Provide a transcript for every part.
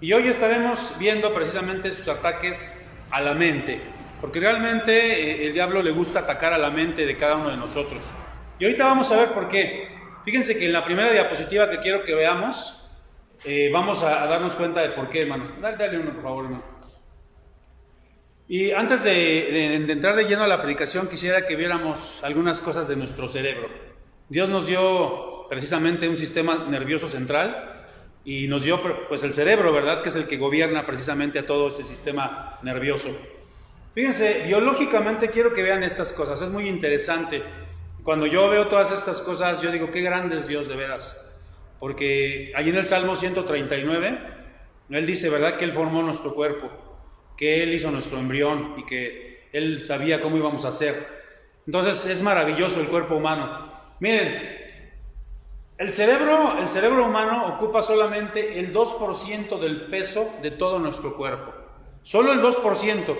Y hoy estaremos viendo precisamente sus ataques a la mente, porque realmente el diablo le gusta atacar a la mente de cada uno de nosotros. Y ahorita vamos a ver por qué. Fíjense que en la primera diapositiva que quiero que veamos, vamos a darnos cuenta de por qué, hermanos. Dale uno, por favor, hermano. Y antes de entrar de lleno a la predicación, quisiera que viéramos algunas cosas de nuestro cerebro. Dios nos dio precisamente un sistema nervioso central y nos dio pues el cerebro, ¿verdad? Que es el que gobierna precisamente a todo este sistema nervioso. Fíjense, biológicamente quiero que vean estas cosas, es muy interesante. Cuando yo veo todas estas cosas, yo digo, qué grande es Dios de veras. Porque allí en el Salmo 139, Él dice, ¿verdad? Que Él formó nuestro cuerpo, que Él hizo nuestro embrión y que Él sabía cómo íbamos a ser. Entonces es maravilloso el cuerpo humano. Miren, el cerebro humano ocupa solamente el 2% del peso de todo nuestro cuerpo. Solo el 2%.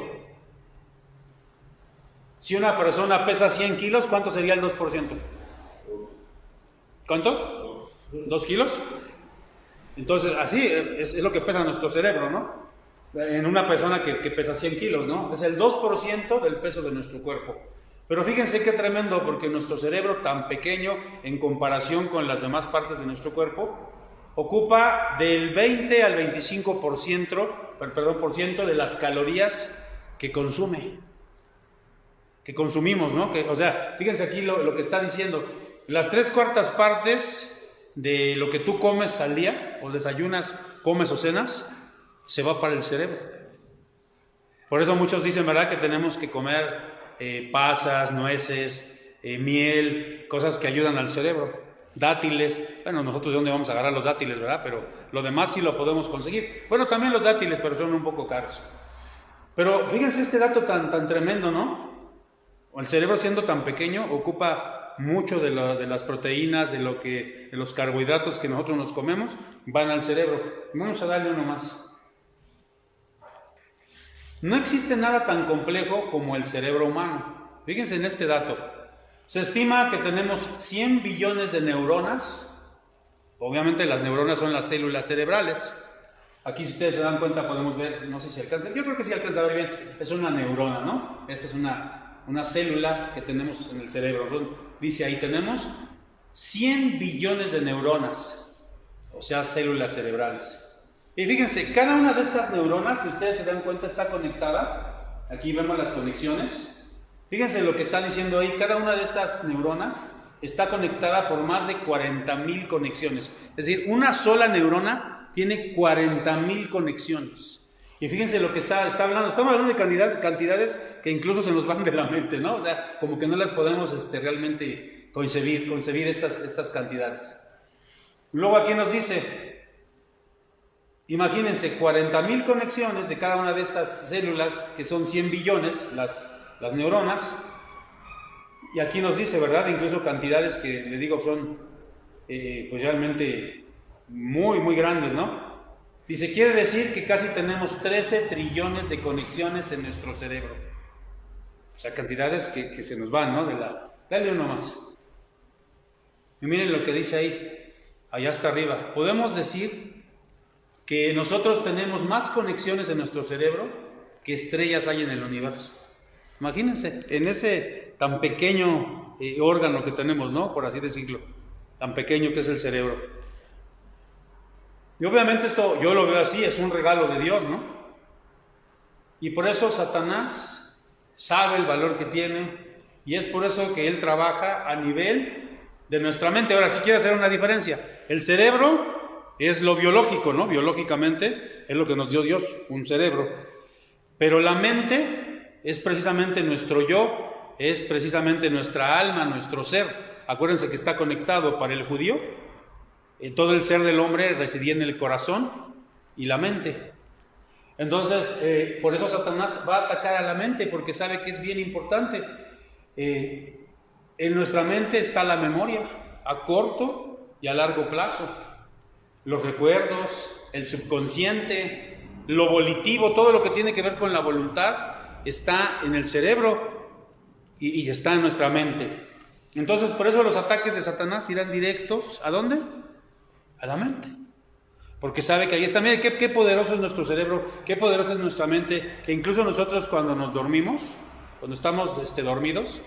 Si una persona pesa 100 kilos, ¿cuánto sería el 2%? ¿Cuánto? 2 kilos. Entonces, así es lo que pesa nuestro cerebro, ¿no? En una persona que pesa 100 kilos, ¿no? Es el 2% del peso de nuestro cuerpo. Pero fíjense qué tremendo, porque nuestro cerebro tan pequeño en comparación con las demás partes de nuestro cuerpo, ocupa del 20 al 25% de las calorías que consume, que consumimos, ¿no? O sea, fíjense aquí lo que está diciendo, las 3/4 partes de lo que tú comes al día, o desayunas, comes o cenas, se va para el cerebro. Por eso muchos dicen, ¿verdad?, que tenemos que comer pasas, nueces, miel, cosas que ayudan al cerebro, dátiles. Bueno, nosotros de dónde vamos a agarrar los dátiles, ¿verdad? Pero lo demás sí lo podemos conseguir. Bueno, también los dátiles, pero son un poco caros. Pero fíjense este dato tan tremendo, ¿no? El cerebro, siendo tan pequeño, ocupa mucho de las proteínas, de los carbohidratos que nosotros nos comemos, van al cerebro. Vamos a darle uno más. No existe nada tan complejo como el cerebro humano. Fíjense en este dato. Se estima que tenemos 100 billones de neuronas. Obviamente las neuronas son las células cerebrales. Aquí, si ustedes se dan cuenta, podemos ver, no sé si alcanza, yo creo que sí alcanza a ver bien, es una neurona, ¿no? Esta es una célula que tenemos en el cerebro. Dice ahí, tenemos 100 billones de neuronas, o sea, células cerebrales. Y fíjense, cada una de estas neuronas, si ustedes se dan cuenta, está conectada. Aquí vemos las conexiones. Fíjense lo que está diciendo ahí, cada una de estas neuronas está conectada por más de 40,000 conexiones. Es decir, una sola neurona tiene 40,000 conexiones. Y fíjense lo que está hablando. Estamos hablando de cantidades que incluso se nos van de la mente, ¿no? O sea, como que no las podemos realmente concebir estas cantidades. Luego aquí nos dice, imagínense, 40,000 conexiones de cada una de estas células, que son 100 billones, las neuronas. Y aquí nos dice, ¿verdad? Incluso cantidades que, le digo, son pues realmente muy, muy grandes, ¿no? Dice, quiere decir que casi tenemos 13 trillones de conexiones en nuestro cerebro. O sea, cantidades que se nos van, ¿no? Dale uno más. Y miren lo que dice ahí, allá hasta arriba. Podemos decir que nosotros tenemos más conexiones en nuestro cerebro que estrellas hay en el universo. Imagínense, en ese tan pequeño órgano que tenemos, ¿no? Por así decirlo, tan pequeño que es el cerebro. Y obviamente esto yo lo veo así, es un regalo de Dios, ¿no? Y por eso Satanás sabe el valor que tiene, y es por eso que él trabaja a nivel de nuestra mente. Ahora, si quiere hacer una diferencia, el cerebro es lo biológico, ¿no? Biológicamente es lo que nos dio Dios, un cerebro. Pero la mente es precisamente nuestro yo, es precisamente nuestra alma, nuestro ser. Acuérdense que está conectado para el judío. Todo el ser del hombre residía en el corazón y la mente. Entonces, por eso Satanás va a atacar a la mente, porque sabe que es bien importante. En nuestra mente está la memoria, a corto y a largo plazo. Los recuerdos, el subconsciente, lo volitivo, todo lo que tiene que ver con la voluntad, está en el cerebro y está en nuestra mente. Entonces, por eso los ataques de Satanás irán directos, ¿a dónde? A la mente. porque sabe que ahí está. Mire, qué poderoso es nuestro cerebro, qué poderosa es nuestra mente, que incluso nosotros cuando nos dormimos, cuando estamos dormidos,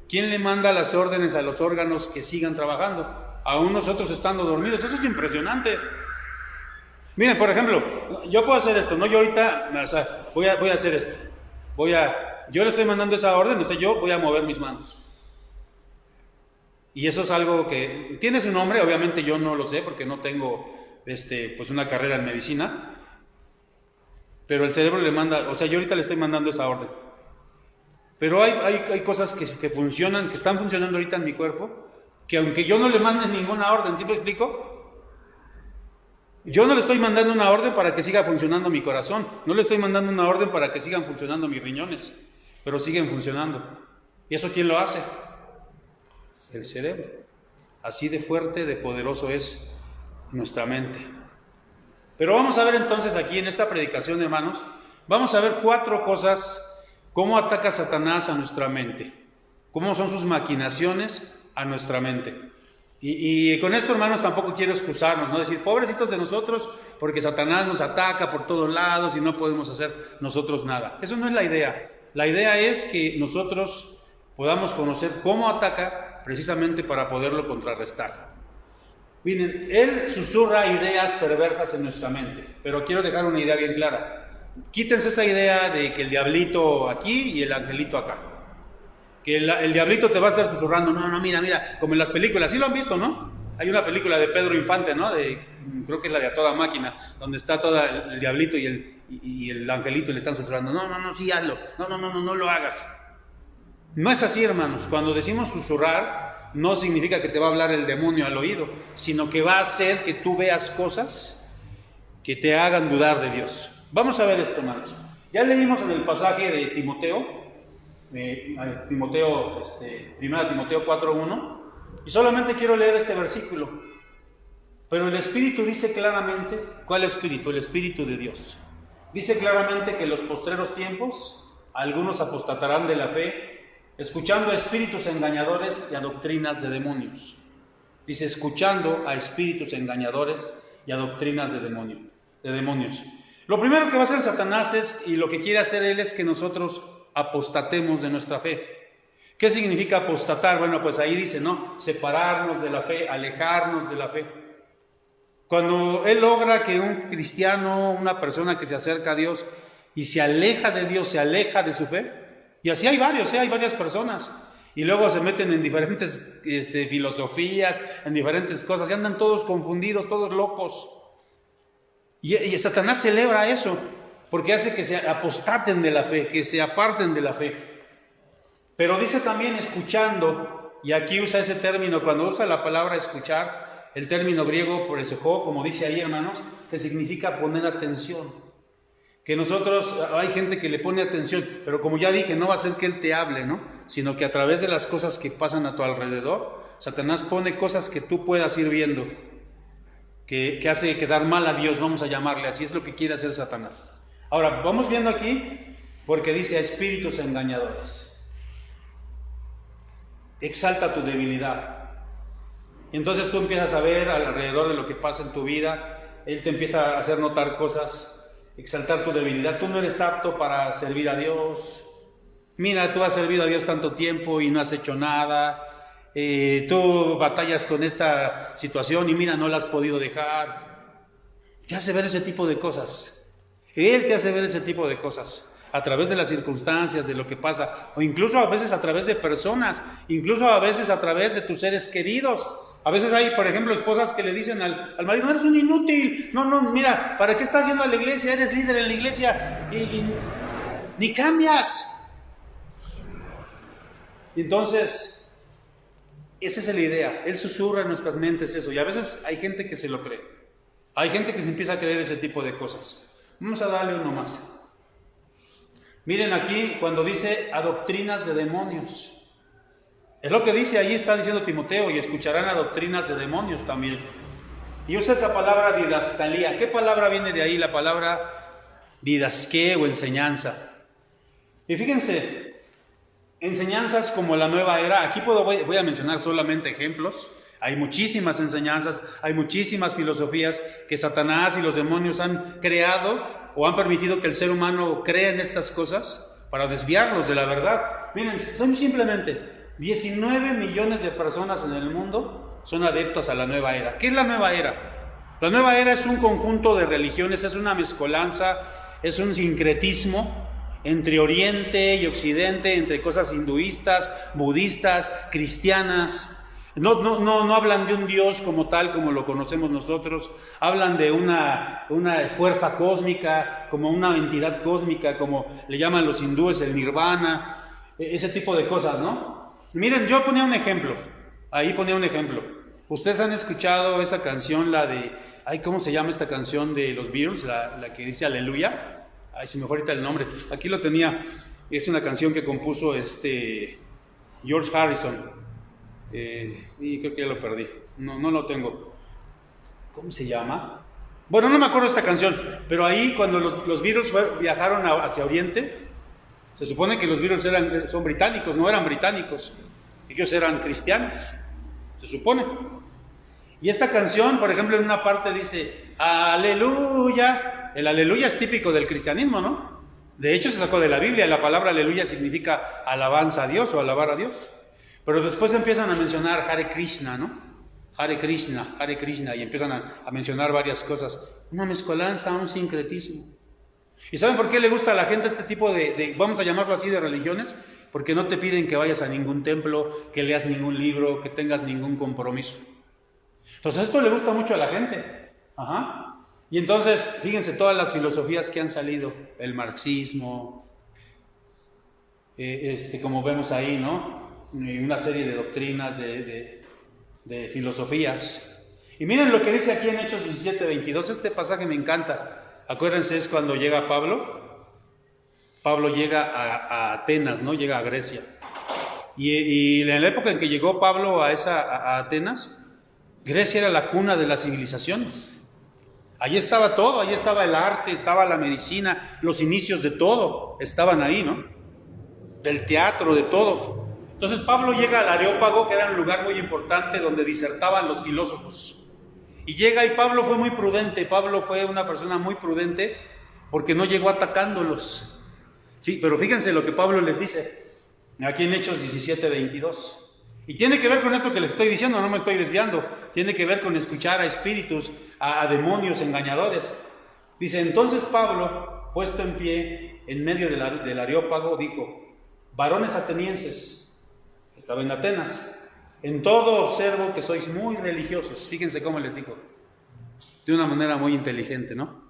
¿quién le manda las órdenes a los órganos que sigan trabajando? Aún nosotros estando dormidos. Eso es impresionante. Miren, por ejemplo, yo puedo hacer esto, ¿no? Yo ahorita, o sea, voy a hacer esto. Yo le estoy mandando esa orden, o sea, yo voy a mover mis manos. Y eso es algo que tiene su nombre, obviamente yo no lo sé porque no tengo pues una carrera en medicina, pero el cerebro le manda, o sea, yo ahorita le estoy mandando esa orden. Pero hay cosas que funcionan, que están funcionando ahorita en mi cuerpo, que aunque yo no le mande ninguna orden, ¿sí me explico? Yo no le estoy mandando una orden para que siga funcionando mi corazón, no le estoy mandando una orden para que sigan funcionando mis riñones, pero siguen funcionando. ¿Y eso quién lo hace? El cerebro. Así de fuerte, de poderoso es nuestra mente. Pero vamos a ver entonces aquí en esta predicación, hermanos, vamos a ver 4 cosas, cómo ataca Satanás a nuestra mente, cómo son sus maquinaciones a nuestra mente. Y con esto, hermanos, tampoco quiero excusarnos, no decir, pobrecitos de nosotros, porque Satanás nos ataca por todos lados y no podemos hacer nosotros nada. Eso no es la idea. La idea es que nosotros podamos conocer cómo ataca precisamente para poderlo contrarrestar. Miren, él susurra ideas perversas en nuestra mente, pero quiero dejar una idea bien clara. Quítense esa idea de que el diablito aquí y el angelito acá. Que el diablito te va a estar susurrando, no, mira, como en las películas, sí lo han visto, ¿no? Hay una película de Pedro Infante, ¿no? Creo que es la de A Toda Máquina, donde está todo el diablito y el angelito le están susurrando, no, sí, hazlo, no lo hagas. No es así, hermanos. Cuando decimos susurrar, no significa que te va a hablar el demonio al oído, sino que va a hacer que tú veas cosas que te hagan dudar de Dios. Vamos a ver esto, hermanos. Ya leímos en el pasaje de Timoteo, Timoteo 4:1, y solamente quiero leer este versículo. Pero el Espíritu dice claramente, ¿cuál Espíritu? El Espíritu de Dios. Dice claramente que en los postreros tiempos algunos apostatarán de la fe, escuchando a espíritus engañadores y a doctrinas de demonios. Dice, escuchando a espíritus engañadores y a doctrinas de demonios. Lo primero que va a hacer Satanás y lo que quiere hacer él es que nosotros apostatemos de nuestra fe. ¿Qué significa apostatar? Bueno, pues ahí dice, ¿no? Separarnos de la fe, alejarnos de la fe. Cuando él logra que un cristiano, una persona que se acerca a Dios y se aleja de Dios, se aleja de su fe, y así hay varias personas, y luego se meten en diferentes filosofías, en diferentes cosas, y andan todos confundidos, todos locos. Y Satanás celebra eso, porque hace que se apostaten de la fe, que se aparten de la fe. Pero dice también escuchando, y aquí usa ese término, cuando usa la palabra escuchar, el término griego presejó, como dice ahí, hermanos, que significa poner atención. Que nosotros, hay gente que le pone atención, pero como ya dije, no va a ser que él te hable, ¿no? Sino que a través de las cosas que pasan a tu alrededor, Satanás pone cosas que tú puedas ir viendo, que hace quedar mal a Dios, vamos a llamarle, así es lo que quiere hacer Satanás. Ahora, vamos viendo aquí, porque dice a espíritus engañadores. Exalta tu debilidad. Entonces tú empiezas a ver alrededor de lo que pasa en tu vida, él te empieza a hacer notar cosas, exaltar tu debilidad. Tú no eres apto para servir a Dios. Mira, tú has servido a Dios tanto tiempo y no has hecho nada. Tú batallas con esta situación y mira, no la has podido dejar. Te hace ver ese tipo de cosas. Él te hace ver ese tipo de cosas a través de las circunstancias, de lo que pasa, o incluso a veces a través de personas, incluso a veces a través de tus seres queridos. A veces hay, por ejemplo, esposas que le dicen al marido, eres un inútil, no, mira, ¿para qué estás yendo a la iglesia? Eres líder en la iglesia y ni cambias. Y entonces, esa es la idea, él susurra en nuestras mentes eso, y a veces hay gente que se lo cree, hay gente que se empieza a creer ese tipo de cosas. Vamos a darle uno más. Miren aquí cuando dice a doctrinas de demonios. Es lo que dice, ahí está diciendo Timoteo, y escucharán a doctrinas de demonios también. Y usa esa palabra didascalía. ¿Qué palabra viene de ahí? La palabra didasque o enseñanza. Y fíjense, enseñanzas como la nueva era, aquí voy a mencionar solamente ejemplos. Hay muchísimas enseñanzas, hay muchísimas filosofías que Satanás y los demonios han creado o han permitido que el ser humano crea en estas cosas para desviarlos de la verdad. Miren, son simplemente 19 millones de personas en el mundo son adeptos a la nueva era. ¿Qué es la nueva era? La nueva era es un conjunto de religiones, es una mezcolanza, es un sincretismo entre Oriente y Occidente, entre cosas hinduistas, budistas, cristianas. No hablan de un Dios como tal, como lo conocemos nosotros. Hablan de una fuerza cósmica, como una entidad cósmica, como le llaman los hindúes el nirvana, ese tipo de cosas, ¿no? Miren, yo ponía un ejemplo, ahí ponía un ejemplo. ¿Ustedes han escuchado esa canción, la de, ¿cómo se llama esta canción de los Beatles? La que dice Aleluya. Se me fue ahorita el nombre. Aquí lo tenía. Es una canción que compuso George Harrison. Y creo que ya lo perdí. No lo tengo. ¿Cómo se llama? Bueno, no me acuerdo de esta canción. Pero ahí cuando los Beatles viajaron hacia Oriente, se supone que los Beatles son británicos, no eran británicos. Ellos eran cristianos, se supone. Y esta canción, por ejemplo, en una parte dice, aleluya. El aleluya es típico del cristianismo, ¿no? De hecho, se sacó de la Biblia. La palabra aleluya significa alabanza a Dios o alabar a Dios. Pero después empiezan a mencionar Hare Krishna, ¿no? Hare Krishna, y empiezan a mencionar varias cosas. Una mezcolanza, un sincretismo. ¿Y saben por qué le gusta a la gente este tipo de, vamos a llamarlo así, de religiones? Porque no te piden que vayas a ningún templo, que leas ningún libro, que tengas ningún compromiso. Entonces esto le gusta mucho a la gente. Ajá. Y entonces, fíjense todas las filosofías que han salido, el marxismo, como vemos ahí, ¿no? Una serie de doctrinas, de filosofías. Y miren lo que dice aquí en Hechos 17:22, este pasaje me encanta. Acuérdense, es cuando llega Pablo. Pablo llega a Atenas, ¿no? Llega a Grecia. Y en la época en que llegó Pablo a Atenas, Grecia era la cuna de las civilizaciones. Allí estaba todo, allí estaba el arte, estaba la medicina, los inicios de todo, estaban ahí, ¿no? Del teatro, de todo. Entonces Pablo llega al Areópago, que era un lugar muy importante donde disertaban los filósofos. Y llega y Pablo fue muy prudente, Pablo fue una persona muy prudente porque no llegó atacándolos. Sí, pero fíjense lo que Pablo les dice, aquí en Hechos 17:22. Y tiene que ver con esto que les estoy diciendo, no me estoy desviando. Tiene que ver con escuchar a espíritus, a demonios engañadores. Dice, entonces Pablo, puesto en pie en medio del Areópago, dijo, varones atenienses, estaba en Atenas, en todo observo que sois muy religiosos. Fíjense cómo les dijo, de una manera muy inteligente, ¿no?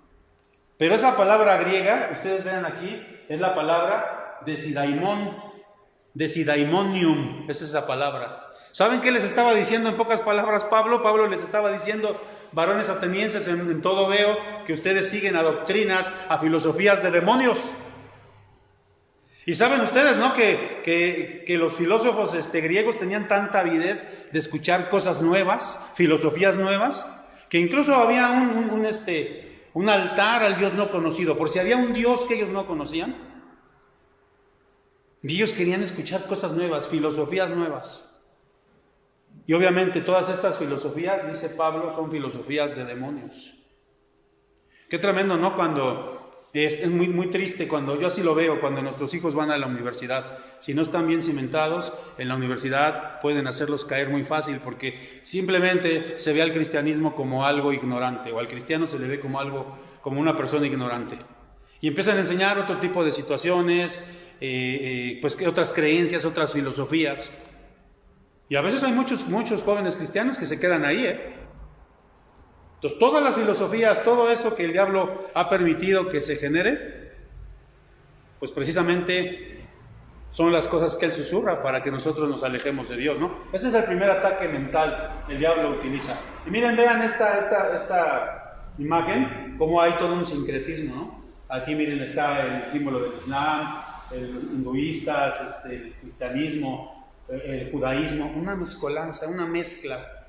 Pero esa palabra griega, ustedes vean aquí, es la palabra desidaimonium, es esa palabra. ¿Saben qué les estaba diciendo en pocas palabras Pablo? Pablo les estaba diciendo, varones atenienses, en todo veo que ustedes siguen a doctrinas, a filosofías de demonios. Y saben ustedes, ¿no? Que los filósofos griegos tenían tanta avidez de escuchar cosas nuevas, filosofías nuevas, que incluso había un altar al Dios no conocido, por si había un Dios que ellos no conocían. Y ellos querían escuchar cosas nuevas, filosofías nuevas. Y obviamente todas estas filosofías, dice Pablo, son filosofías de demonios. Qué tremendo, ¿no? Cuando es muy, muy triste, cuando yo así lo veo, cuando nuestros hijos van a la universidad. Si no están bien cimentados, en la universidad pueden hacerlos caer muy fácil, porque simplemente se ve al cristianismo como algo ignorante, o al cristiano se le ve como una persona ignorante. Y empiezan a enseñar otro tipo de situaciones, pues otras creencias, otras filosofías. Y a veces hay muchos jóvenes cristianos que se quedan ahí, Entonces todas las filosofías, todo eso que el diablo ha permitido que se genere, pues precisamente son las cosas que él susurra para que nosotros nos alejemos de Dios, ¿no? Ese es el primer ataque mental que el diablo utiliza. Y miren, vean esta imagen, cómo hay todo un sincretismo, ¿no? Aquí miren, está el símbolo del Islam, el hinduistas, el cristianismo, el judaísmo, una mezcolanza, una mezcla.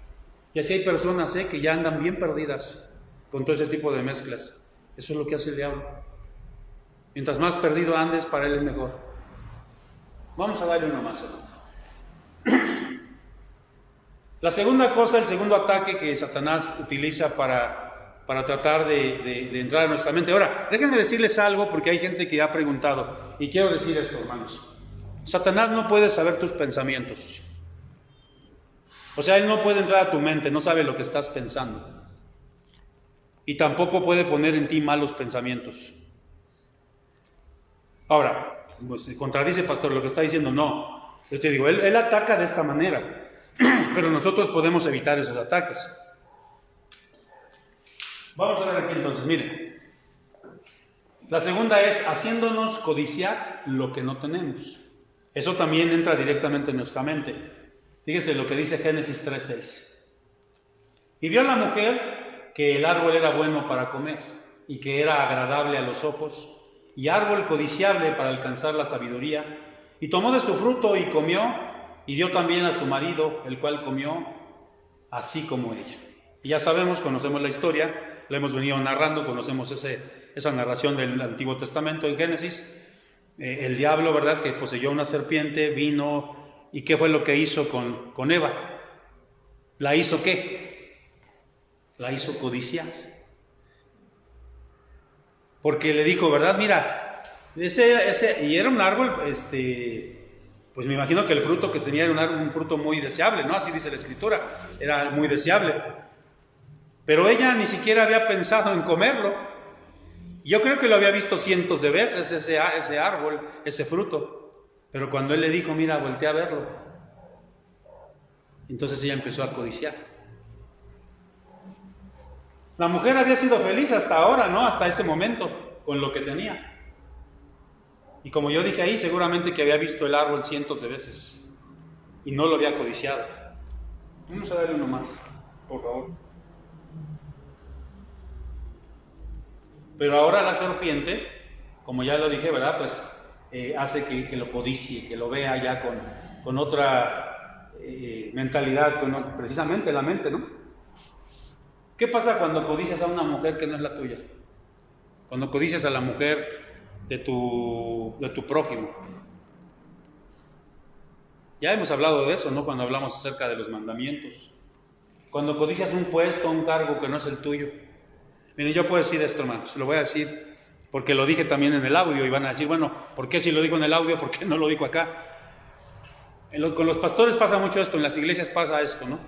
Y así hay personas que ya andan bien perdidas con todo ese tipo de mezclas. Eso es lo que hace el diablo. Mientras más perdido andes, para él es mejor. Vamos a darle uno más, La segunda cosa, el segundo ataque que Satanás utiliza para tratar de entrar a nuestra mente. Ahora, déjenme decirles algo porque hay gente que ha preguntado, y quiero decir esto, hermanos. Satanás no puede saber tus pensamientos. O sea, él no puede entrar a tu mente, no sabe lo que estás pensando. Y tampoco puede poner en ti malos pensamientos. Ahora, pues contradice, pastor, lo que está diciendo. No, yo te digo, él ataca de esta manera. Pero nosotros podemos evitar esos ataques. Vamos a ver aquí entonces, mire. La segunda es haciéndonos codiciar lo que no tenemos. Eso también entra directamente en nuestra mente. Fíjese lo que dice Génesis 3:6. Y vio la mujer que el árbol era bueno para comer y que era agradable a los ojos y árbol codiciable para alcanzar la sabiduría. Y tomó de su fruto y comió. Y dio también a su marido, el cual comió, así como ella. Y ya sabemos, conocemos la historia, la hemos venido narrando, conocemos esa narración del Antiguo Testamento en Génesis. El diablo, ¿verdad?, que poseyó una serpiente, vino, ¿y qué fue lo que hizo con Eva? ¿La hizo qué? La hizo codiciar. Porque le dijo, ¿verdad? Mira, y era un árbol, pues me imagino que el fruto que tenía era un fruto muy deseable, ¿no? Así dice la Escritura, era muy deseable. Pero ella ni siquiera había pensado en comerlo. Yo creo que lo había visto cientos de veces, ese árbol, ese fruto. Pero cuando él le dijo, mira, voltea a verlo, entonces ella empezó a codiciar. La mujer había sido feliz hasta ahora, ¿no? Hasta ese momento, con lo que tenía. Y como yo dije ahí, seguramente que había visto el árbol cientos de veces y no lo había codiciado. Vamos a darle uno más, por favor. Pero ahora la serpiente, como ya lo dije, ¿verdad? Pues hace que lo codicie, que lo vea ya con otra mentalidad, precisamente la mente, ¿no? ¿Qué pasa cuando codicias a una mujer que no es la tuya? Cuando codicias a la mujer de tu prójimo. Ya hemos hablado de eso, ¿no? Cuando hablamos acerca de los mandamientos. Cuando codicias un puesto, un cargo que no es el tuyo. Miren, yo puedo decir esto, hermanos, lo voy a decir porque lo dije también en el audio y van a decir, bueno, ¿por qué si lo digo en el audio, por qué no lo digo acá? Con los pastores pasa mucho esto, en las iglesias pasa esto, ¿no?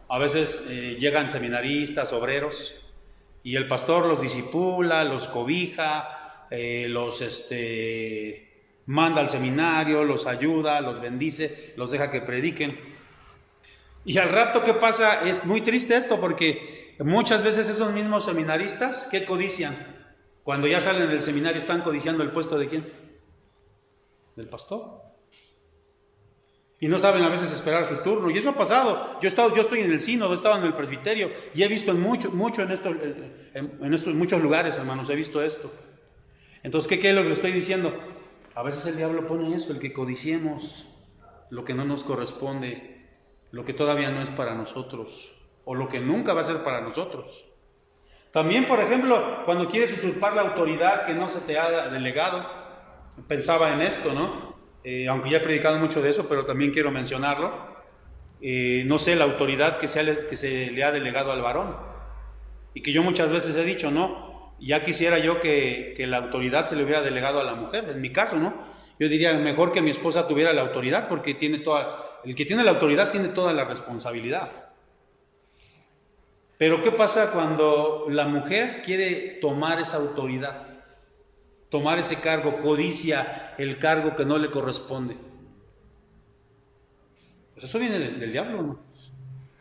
A veces llegan seminaristas, obreros, y el pastor los discipula, los cobija, los manda al seminario, los ayuda, los bendice, los deja que prediquen. Y al rato, ¿qué pasa? Es muy triste esto porque muchas veces esos mismos seminaristas, ¿qué codician? Cuando ya salen del seminario, ¿están codiciando el puesto de quién? Del pastor. Y no saben a veces esperar su turno. Y eso ha pasado. Yo estoy en el sínodo, he estado en el presbiterio y he visto en muchos lugares, hermanos, he visto esto. Entonces, ¿qué es lo que le estoy diciendo? A veces el diablo pone eso, el que codiciemos lo que no nos corresponde, lo que todavía no es para nosotros, o lo que nunca va a ser para nosotros. También, por ejemplo, cuando quieres usurpar la autoridad que no se te ha delegado, pensaba en esto, ¿no? Aunque ya he predicado mucho de eso, pero también quiero mencionarlo. No sé, la autoridad que se le ha delegado al varón, y que yo muchas veces he dicho, no, ya quisiera yo que la autoridad se le hubiera delegado a la mujer, en mi caso, ¿no? Yo diría mejor que mi esposa tuviera la autoridad, porque el que tiene la autoridad tiene toda la responsabilidad. Pero ¿qué pasa cuando la mujer quiere tomar esa autoridad, tomar ese cargo, codicia el cargo que no le corresponde? Pues eso viene del diablo, ¿no?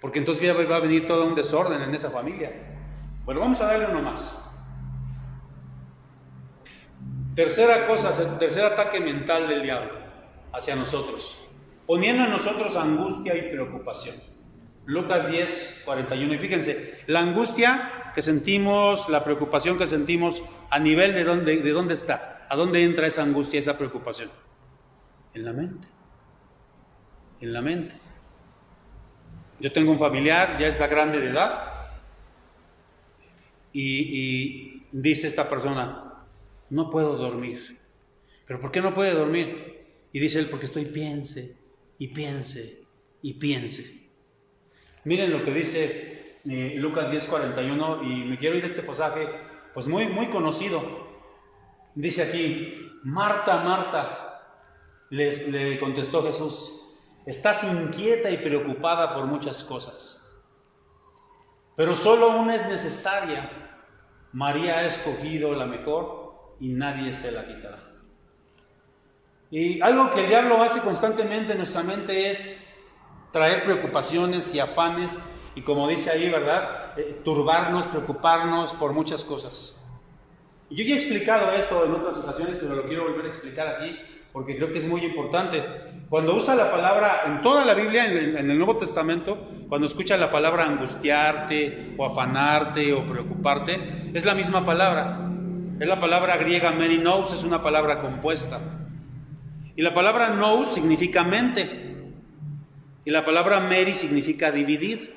Porque entonces va a venir todo un desorden en esa familia. Bueno, vamos a darle uno más. Tercera cosa, tercer ataque mental del diablo hacia nosotros, poniendo en nosotros angustia y preocupación. Lucas 10, 41. Y fíjense, la angustia que sentimos, la preocupación que sentimos, a nivel de dónde está, a dónde entra esa angustia, esa preocupación. En la mente. En la mente. Yo tengo un familiar, ya está grande de edad, y dice esta persona, no puedo dormir. ¿Pero por qué no puede dormir? Y dice él, porque estoy piense y piense y piense. Miren lo que dice Lucas 10:41, y me quiero ir a este pasaje, pues muy conocido. Dice aquí: Marta, Marta, le contestó Jesús, estás inquieta y preocupada por muchas cosas, pero solo una es necesaria. María ha escogido la mejor y nadie se la quitará. Y algo que el diablo hace constantemente en nuestra mente es traer preocupaciones y afanes, y como dice ahí, ¿verdad? Turbarnos, preocuparnos por muchas cosas. Y yo ya he explicado esto en otras ocasiones, pero lo quiero volver a explicar aquí, porque creo que es muy importante. Cuando usa la palabra, en toda la Biblia, en el Nuevo Testamento, cuando escucha la palabra angustiarte, o afanarte, o preocuparte, es la misma palabra. Es la palabra griega merinos, es una palabra compuesta. Y la palabra nous significa mente. Y la palabra meri significa dividir.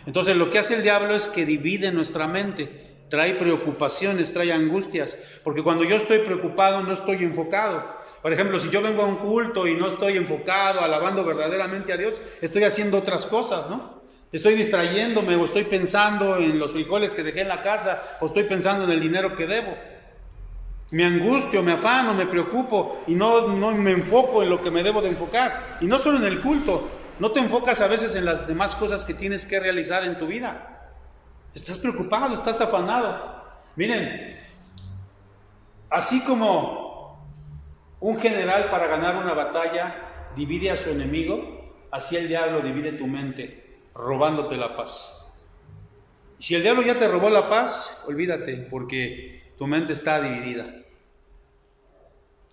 Entonces lo que hace el diablo es que divide nuestra mente. Trae preocupaciones, trae angustias. Porque cuando yo estoy preocupado no estoy enfocado. Por ejemplo, si yo vengo a un culto y no estoy enfocado, alabando verdaderamente a Dios, estoy haciendo otras cosas, ¿no? Estoy distrayéndome, o estoy pensando en los frijoles que dejé en la casa, o estoy pensando en el dinero que debo. Me angustio, me afano, me preocupo y no me enfoco en lo que me debo de enfocar. Y no solo en el culto, no te enfocas a veces en las demás cosas que tienes que realizar en tu vida. Estás preocupado, estás afanado. Miren, así como un general para ganar una batalla divide a su enemigo, así el diablo divide tu mente, robándote la paz. Y si el diablo ya te robó la paz, olvídate, porque tu mente está dividida.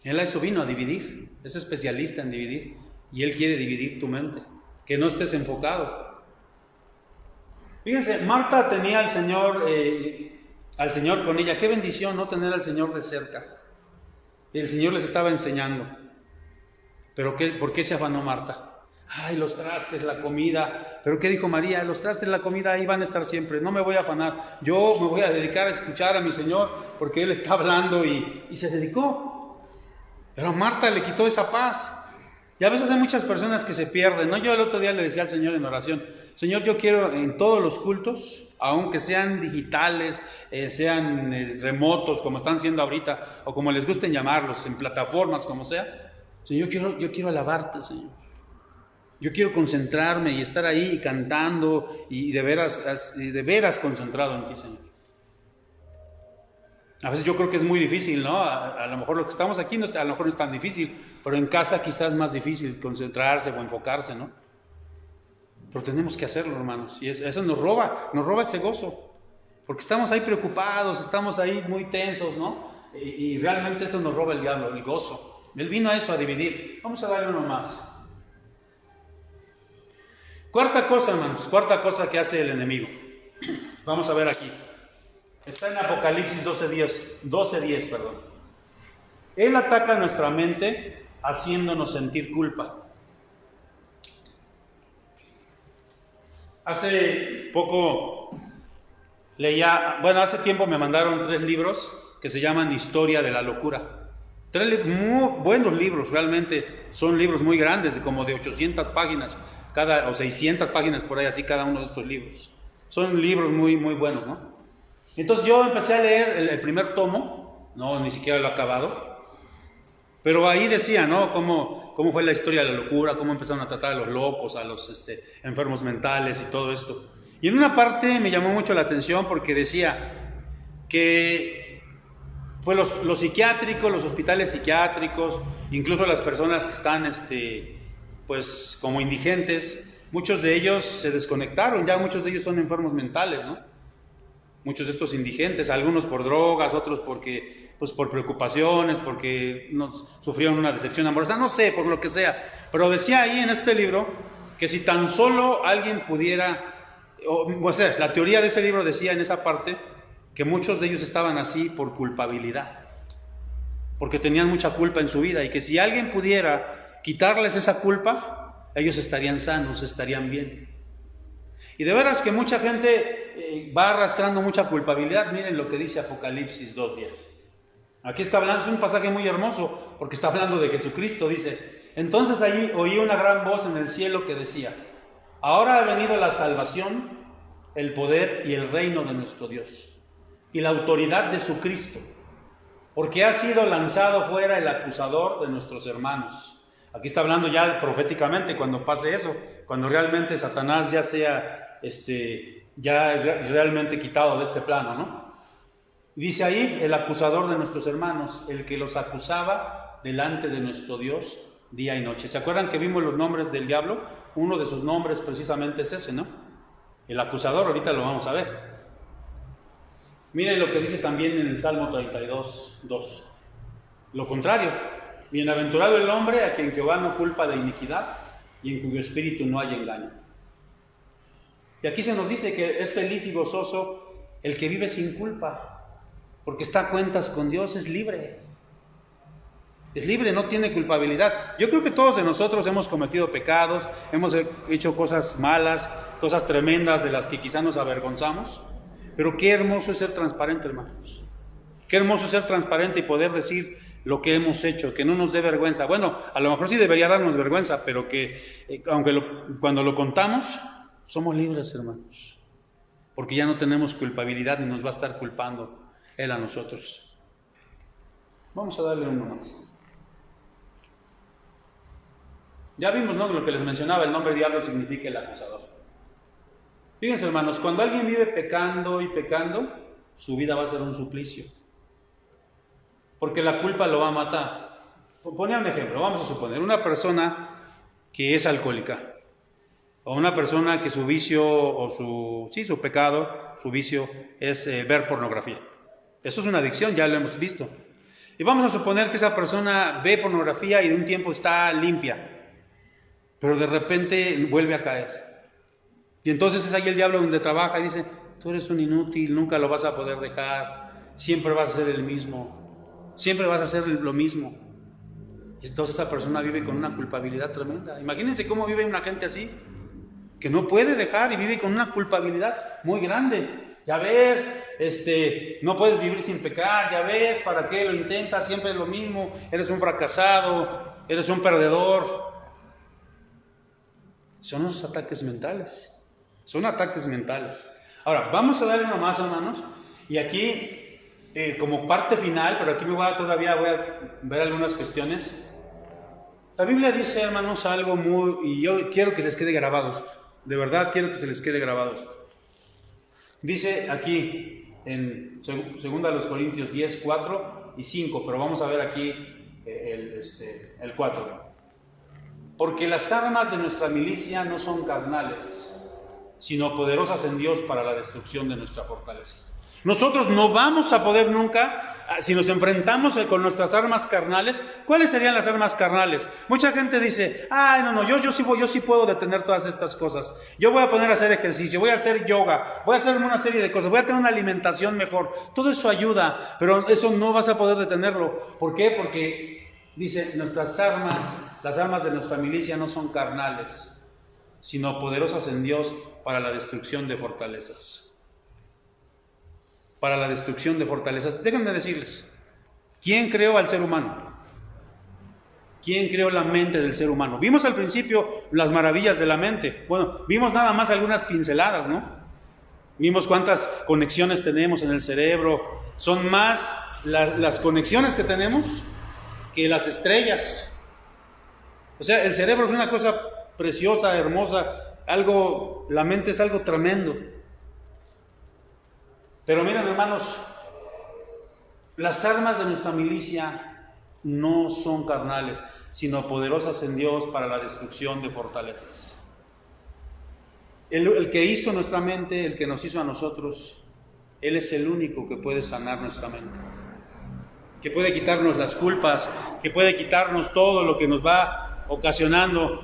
Él a eso vino, a dividir. Es especialista en dividir. Y él quiere dividir tu mente, que no estés enfocado. Fíjense, Marta tenía al Señor con ella. Qué bendición no tener al Señor de cerca. Y el Señor les estaba enseñando. Pero ¿por qué se afanó Marta? Ay, los trastes, la comida. ¿Pero qué dijo María? Los trastes, la comida ahí van a estar siempre. No me voy a afanar. Yo me voy a dedicar a escuchar a mi Señor porque Él está hablando, y se dedicó. Pero Marta le quitó esa paz. Y a veces hay muchas personas que se pierden, ¿no? Yo el otro día le decía al Señor en oración: Señor, yo quiero en todos los cultos, aunque sean digitales, sean remotos, como están siendo ahorita, o como les gusten llamarlos, en plataformas, como sea. Señor, yo quiero alabarte, Señor. Yo quiero concentrarme y estar ahí cantando y de veras concentrado en ti, Señor. A veces yo creo que es muy difícil, ¿no? A lo mejor lo que estamos aquí a lo mejor no es tan difícil, pero en casa quizás es más difícil concentrarse o enfocarse, ¿no? Pero tenemos que hacerlo, hermanos, y eso nos roba ese gozo, porque estamos ahí preocupados, estamos ahí muy tensos, ¿no? Y realmente eso nos roba el diablo, el gozo. Él vino a eso, a dividir. Vamos a darle uno más. Cuarta cosa, hermanos, cuarta cosa que hace el enemigo. Vamos a ver aquí. Está en Apocalipsis 12:10. Él ataca nuestra mente haciéndonos sentir culpa. Hace poco hace tiempo me mandaron 3 libros que se llaman Historia de la Locura. 3 muy buenos libros, realmente son libros muy grandes, como de 800 páginas o 600 páginas por ahí, así cada uno de estos libros. Son libros muy buenos, ¿no? Entonces yo empecé a leer el primer tomo, no, ni siquiera lo he acabado, pero ahí decía, ¿no? Cómo fue la historia de la locura, cómo empezaron a tratar a los locos, a los enfermos mentales y todo esto. Y en una parte me llamó mucho la atención porque decía que pues los psiquiátricos, los hospitales psiquiátricos, incluso las personas que están pues como indigentes, muchos de ellos se desconectaron, ya muchos de ellos son enfermos mentales, ¿no? Muchos de estos indigentes, algunos por drogas, otros porque, pues por preocupaciones, porque sufrieron una decepción amorosa, no sé, por lo que sea. Pero decía ahí en este libro que si tan solo alguien pudiera, o sea, la teoría de ese libro decía en esa parte que muchos de ellos estaban así por culpabilidad, porque tenían mucha culpa en su vida, y que si alguien pudiera quitarles esa culpa, ellos estarían sanos, estarían bien. Y de veras que mucha gente va arrastrando mucha culpabilidad. Miren lo que dice Apocalipsis 2:10. Aquí está hablando, es un pasaje muy hermoso, porque está hablando de Jesucristo. Dice: entonces allí oí una gran voz en el cielo que decía: Ahora ha venido la salvación, el poder y el reino de nuestro Dios, y la autoridad de su Cristo, porque ha sido lanzado fuera el acusador de nuestros hermanos. Aquí está hablando ya proféticamente cuando pase eso, cuando realmente Satanás ya sea realmente quitado de este plano, ¿no? Dice ahí, el acusador de nuestros hermanos, el que los acusaba delante de nuestro Dios día y noche. ¿Se acuerdan que vimos los nombres del diablo? Uno de sus nombres precisamente es ese, ¿no? El acusador, ahorita lo vamos a ver. Miren lo que dice también en el Salmo 32, 2. Lo contrario, bienaventurado el hombre a quien Jehová no culpa de iniquidad y en cuyo espíritu no hay engaño. Y aquí se nos dice que es feliz y gozoso el que vive sin culpa, porque está a cuentas con Dios, es libre. Es libre, no tiene culpabilidad. Yo creo que todos de nosotros hemos cometido pecados, hemos hecho cosas malas, cosas tremendas de las que quizá nos avergonzamos. Pero qué hermoso es ser transparente, hermanos. Qué hermoso es ser transparente y poder decir lo que hemos hecho, que no nos dé vergüenza. Bueno, a lo mejor sí debería darnos vergüenza, pero que cuando lo contamos, somos libres, hermanos. Porque ya no tenemos culpabilidad ni nos va a estar culpando Él a nosotros. Vamos a darle uno más. Ya vimos, ¿no?, lo que les mencionaba, el nombre diablo significa el acusador. Fíjense, hermanos, cuando alguien vive pecando y pecando, su vida va a ser un suplicio. Porque la culpa lo va a matar. Ponía un ejemplo, vamos a suponer, una persona que es alcohólica, o una persona que su vicio, o su pecado, su vicio es ver pornografía. Eso es una adicción, ya lo hemos visto. Y vamos a suponer que esa persona ve pornografía y de un tiempo está limpia, pero de repente vuelve a caer. Y entonces es ahí el diablo donde trabaja y dice, tú eres un inútil, nunca lo vas a poder dejar, siempre vas a ser el mismo, siempre vas a hacer lo mismo. Y entonces esa persona vive con una culpabilidad tremenda. Imagínense cómo vive una gente así, que no puede dejar y vive con una culpabilidad muy grande. Ya ves, no puedes vivir sin pecar, ya ves, ¿para qué lo intentas? Siempre es lo mismo, eres un fracasado, eres un perdedor. Son los ataques mentales. Son ataques mentales. Ahora, vamos a darle uno más, hermanos. Y aquí, como parte final, pero aquí todavía voy a ver algunas cuestiones. La Biblia dice, hermanos, algo y yo quiero que les quede grabado esto. De verdad quiero que se les quede grabado esto. Dice aquí, en 2 Corintios 10, 4 y 5, pero vamos a ver aquí el 4. Porque las armas de nuestra milicia no son carnales, sino poderosas en Dios para la destrucción de nuestra fortaleza. Nosotros no vamos a poder nunca, si nos enfrentamos con nuestras armas carnales. ¿Cuáles serían las armas carnales? Mucha gente dice, yo sí puedo detener todas estas cosas. Yo voy a poner a hacer ejercicio, voy a hacer yoga, voy a hacer una serie de cosas, voy a tener una alimentación mejor. Todo eso ayuda, pero eso no vas a poder detenerlo. ¿Por qué? Porque dice, las armas de nuestra milicia no son carnales, sino poderosas en Dios para la destrucción de fortalezas. Para la destrucción de fortalezas. Déjenme decirles, ¿quién creó al ser humano? ¿Quién creó la mente del ser humano? Vimos al principio las maravillas de la mente. Bueno, vimos nada más algunas pinceladas, ¿no? Vimos cuántas conexiones tenemos en el cerebro. Son más las conexiones que tenemos que las estrellas. O sea, el cerebro es una cosa preciosa, hermosa, la mente es algo tremendo. Pero miren, hermanos, las armas de nuestra milicia no son carnales, sino poderosas en Dios para la destrucción de fortalezas. El que hizo nuestra mente, el que nos hizo a nosotros, Él es el único que puede sanar nuestra mente, que puede quitarnos las culpas, que puede quitarnos todo lo que nos va ocasionando.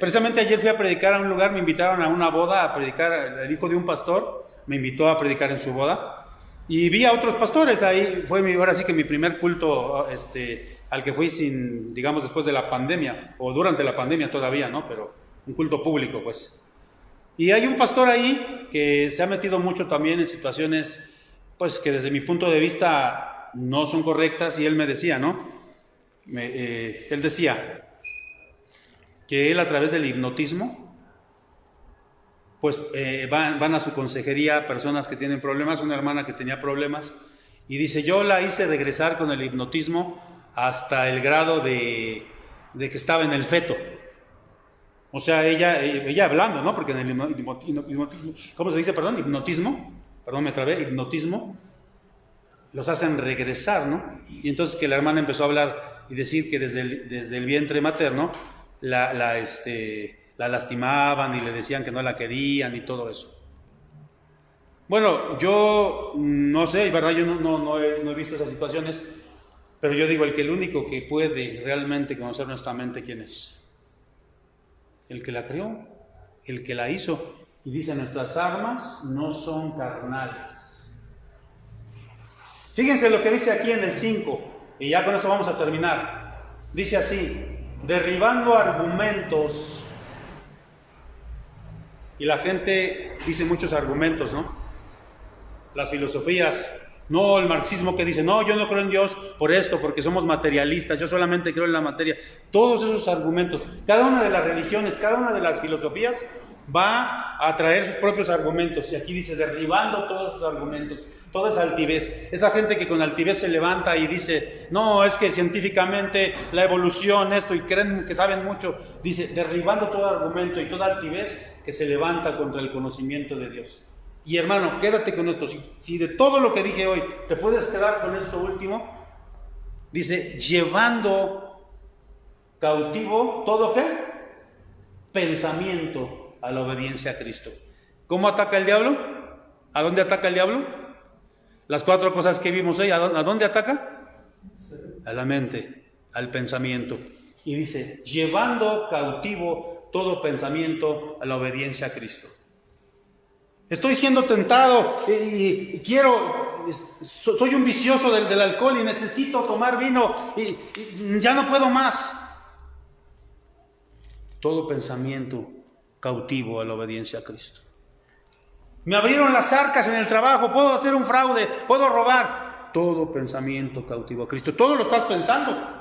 Precisamente ayer fui a predicar a un lugar, me invitaron a una boda a predicar, el hijo de un pastor me invitó a predicar en su boda y vi a otros pastores. Ahí fue ahora sí que mi primer culto al que fui después de la pandemia, o durante la pandemia todavía, ¿no? Pero un culto público, pues. Y hay un pastor ahí que se ha metido mucho también en situaciones, pues, que desde mi punto de vista no son correctas, y él me decía, ¿no? Él decía, que él a través del hipnotismo, pues van a su consejería personas que tienen problemas, una hermana que tenía problemas, y dice, yo la hice regresar con el hipnotismo hasta el grado de que estaba en el feto. O sea, ella hablando, ¿no? Porque en el hipnotismo, ¿cómo se dice? Perdón, hipnotismo, perdón, me trabé, hipnotismo, los hacen regresar, ¿no? Y entonces que la hermana empezó a hablar y decir que desde el vientre materno la lastimaban y le decían que no la querían y todo eso. Bueno, yo no sé, ¿verdad? Yo no he visto esas situaciones, pero yo digo, el único que puede realmente conocer nuestra mente, ¿quién es? El que la creó, el que la hizo. Y dice, nuestras armas no son carnales. Fíjense lo que dice aquí en el 5, y ya con eso vamos a terminar. Dice así, derribando argumentos. Y la gente dice muchos argumentos, ¿no? Las filosofías, no, el marxismo que dice, no, yo no creo en Dios por esto, porque somos materialistas, yo solamente creo en la materia. Todos esos argumentos, cada una de las religiones, cada una de las filosofías va a traer sus propios argumentos. Y aquí dice, derribando todos esos argumentos, toda esa altivez. Esa gente que con altivez se levanta y dice, no, es que científicamente la evolución, esto, y creen que saben mucho. Dice, derribando todo argumento y toda altivez que se levanta contra el conocimiento de Dios. Y hermano, quédate con esto. Si de todo lo que dije hoy te puedes quedar con esto último, dice, llevando cautivo todo ¿qué? Pensamiento a la obediencia a Cristo. ¿Cómo ataca el diablo? ¿A dónde ataca el diablo? Las 4 cosas que vimos hoy, ¿a dónde ataca? A la mente, al pensamiento. Y dice, llevando cautivo todo pensamiento a la obediencia a Cristo. Estoy siendo tentado y quiero, soy un vicioso del alcohol y necesito tomar vino y ya no puedo más. Todo pensamiento cautivo a la obediencia a Cristo. Me abrieron las arcas en el trabajo, puedo hacer un fraude, puedo robar. Todo pensamiento cautivo a Cristo. Todo lo estás pensando.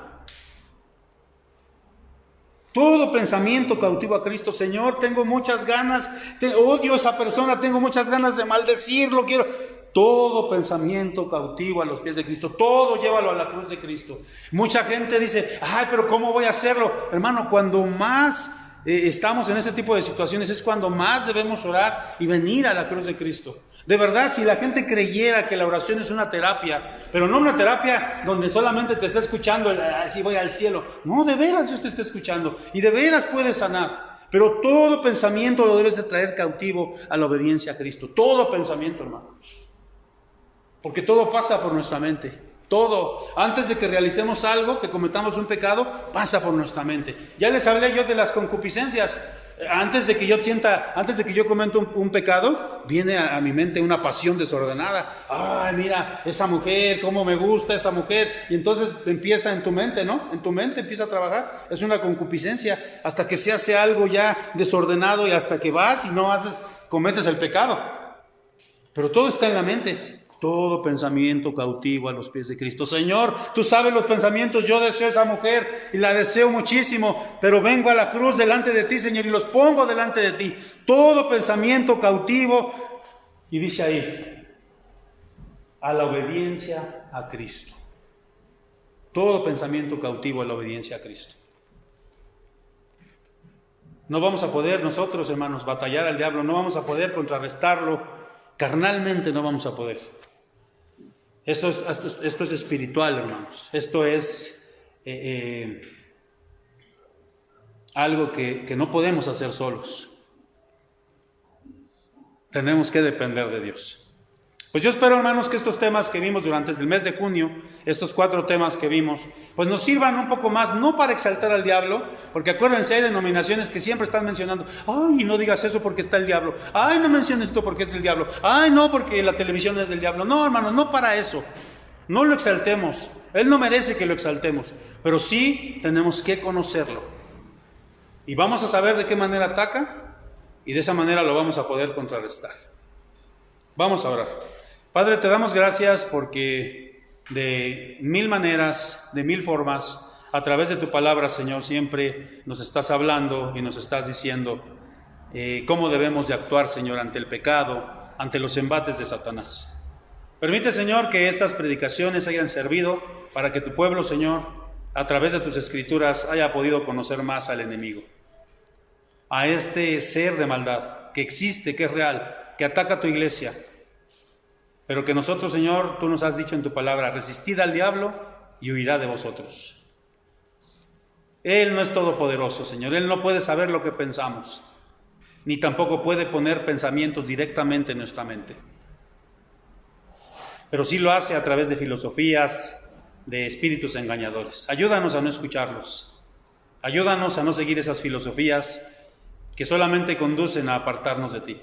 Todo pensamiento cautivo a Cristo. Señor, tengo muchas ganas, odio a esa persona, tengo muchas ganas de maldecirlo, quiero. Todo pensamiento cautivo a los pies de Cristo. Todo llévalo a la cruz de Cristo. Mucha gente dice, ay, pero ¿cómo voy a hacerlo? Hermano, cuando más estamos en ese tipo de situaciones es cuando más debemos orar y venir a la cruz de Cristo. De verdad, si la gente creyera que la oración es una terapia, pero no una terapia donde solamente te está escuchando, así voy al cielo. No, de veras Dios te está escuchando y de veras puedes sanar. Pero todo pensamiento lo debes de traer cautivo a la obediencia a Cristo. Todo pensamiento, hermano. Porque todo pasa por nuestra mente. Todo. Antes de que realicemos algo, que cometamos un pecado, pasa por nuestra mente. Ya les hablé yo de las concupiscencias. Antes de que yo cometa un pecado, viene a mi mente una pasión desordenada. Ay, mira, esa mujer, cómo me gusta esa mujer. Y entonces empieza en tu mente, ¿no? En tu mente empieza a trabajar. Es una concupiscencia. Hasta que se hace algo ya desordenado y hasta que vas y cometes el pecado. Pero todo está en la mente. Todo pensamiento cautivo a los pies de Cristo. Señor, tú sabes los pensamientos, yo deseo esa mujer y la deseo muchísimo, pero vengo a la cruz delante de ti, Señor, y los pongo delante de ti. Todo pensamiento cautivo, y dice ahí, a la obediencia a Cristo. Todo pensamiento cautivo a la obediencia a Cristo. No vamos a poder nosotros, hermanos, batallar al diablo, no vamos a poder contrarrestarlo, carnalmente no vamos a poder. Esto es espiritual, hermanos. Esto es algo que no podemos hacer solos. Tenemos que depender de Dios. Pues yo espero, hermanos, que estos temas que vimos durante el mes de junio, estos 4 temas que vimos, pues nos sirvan un poco más, no para exaltar al diablo, porque acuérdense, hay denominaciones que siempre están mencionando, ay, no digas eso porque está el diablo, ay, no menciones esto porque es del diablo, ay, no, porque la televisión es del diablo. No, hermanos, no para eso, no lo exaltemos, él no merece que lo exaltemos, pero sí tenemos que conocerlo, y vamos a saber de qué manera ataca, y de esa manera lo vamos a poder contrarrestar. Vamos a orar. Padre, te damos gracias porque de 1000 maneras, de 1000 formas, A través de tu palabra, Señor, siempre nos estás hablando y nos estás diciendo cómo debemos de actuar, Señor, ante el pecado, ante los embates de Satanás. Permite, Señor, que estas predicaciones hayan servido para que tu pueblo, Señor, a través de tus escrituras, haya podido conocer más al enemigo, a este ser de maldad que existe, que es real, que ataca a tu iglesia, pero que nosotros, Señor, tú nos has dicho en tu palabra, resistid al diablo y huirá de vosotros. Él no es todopoderoso, Señor, Él no puede saber lo que pensamos, ni tampoco puede poner pensamientos directamente en nuestra mente, pero sí lo hace a través de filosofías, de espíritus engañadores. Ayúdanos a no escucharlos, ayúdanos a no seguir esas filosofías que solamente conducen a apartarnos de ti.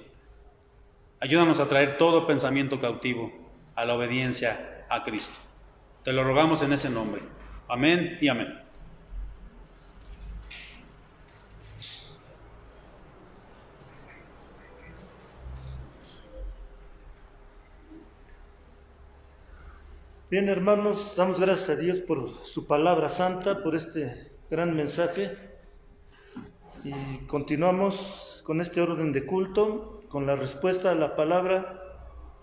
Ayúdanos a traer todo pensamiento cautivo a la obediencia a Cristo. Te lo rogamos en ese nombre. Amén y amén. Bien, hermanos, damos gracias a Dios por su palabra santa, por este gran mensaje. Y continuamos con este orden de culto, con la respuesta a la palabra,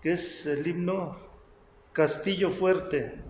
que es el himno Castillo Fuerte.